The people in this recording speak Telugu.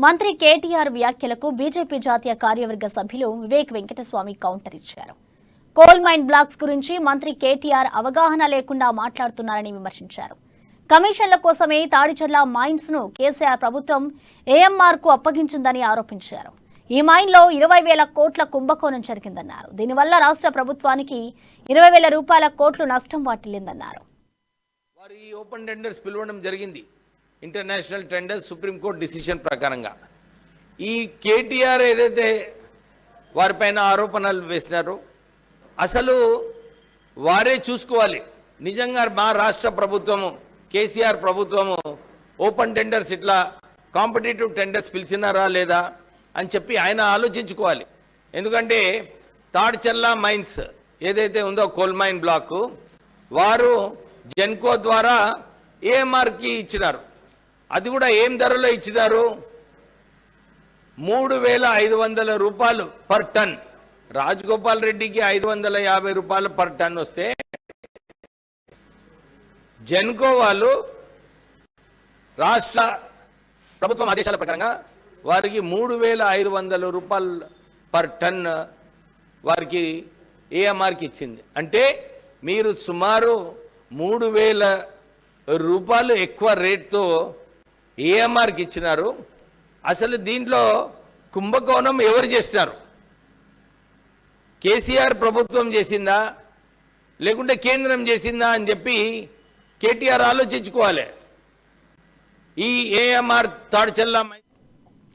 మంత్రి కేటీఆర్ వ్యాఖ్యలకు బీజేపీ జాతీయ కార్యవర్గ సభ్యులు వివేక్ వెంకటస్వామి కౌంటర్ ఇచ్చారు. కోల్ మైన్ బ్లాక్స్ గురించి మంత్రి కేటీఆర్ అవగాహన లేకుండా మాట్లాడుతున్నారని విమర్శించారు. కమిషన్ల కోసమే తాడిచర్ల మైన్స్ ను కేసీఆర్ ప్రభుత్వం ఏఎంఆర్ కు అప్పగించిందని ఆరోపించారు. ఈ మైన్ లో 20,000 కోట్ల కుంభకోణం జరిగిందన్నారు. దీనివల్ల రాష్ట్ర ప్రభుత్వానికి 20,000 రూపాయల కోట్లు నష్టం వాటిల్లిందన్నారు. వారి ఓపెన్ టెండర్స్ పిలవడం జరిగింది. ఇంటర్నేషనల్ టెండర్స్ సుప్రీంకోర్టు డిసిషన్ ప్రకారంగా ఈ కేటీఆర్ ఏదైతే వారిపైన ఆరోపణలు వేసినారో అసలు వారే చూసుకోవాలి. నిజంగా మా రాష్ట్ర ప్రభుత్వము కేసీఆర్ ప్రభుత్వము ఓపెన్ టెండర్స్ ఇట్లా కాంపిటేటివ్ టెండర్స్ పిలిచినారా లేదా అని చెప్పి ఆయన ఆలోచించుకోవాలి. ఎందుకంటే తాడిచర్ల మైన్స్ ఏదైతే ఉందో కోల్ మైన్ బ్లాక్ వారు జెన్కో ద్వారా ఏఎంఆర్కి ఇచ్చినారు. అది కూడా ఏం ధరలో ఇచ్చినారు? 3,500 రూపాయలు పర్ టన్. రాజగోపాల్ రెడ్డికి 550 రూపాయలు పర్ టన్ వస్తే జెన్కో వాళ్ళు రాష్ట్ర ప్రభుత్వం ఆదేశాల ప్రకారంగా వారికి 3,500 రూపాయలు పర్ టన్ వారికి ఏఎంఆర్కి ఇచ్చింది. అంటే మీరు సుమారు 3,000 రూపాయలు ఎక్కువ రేట్తో ఏఎంఆర్కి ఇచ్చినారు. అసలు దీంట్లో కుంభకోణం ఎవరు చేస్తున్నారు? కేసీఆర్ ప్రభుత్వం చేసిందా లేకుంటే కేంద్రం చేసిందా అని చెప్పి కేటీఆర్ ఆలోచించుకోవాలి. ఈ ఏఎంఆర్ తాడిచర్ల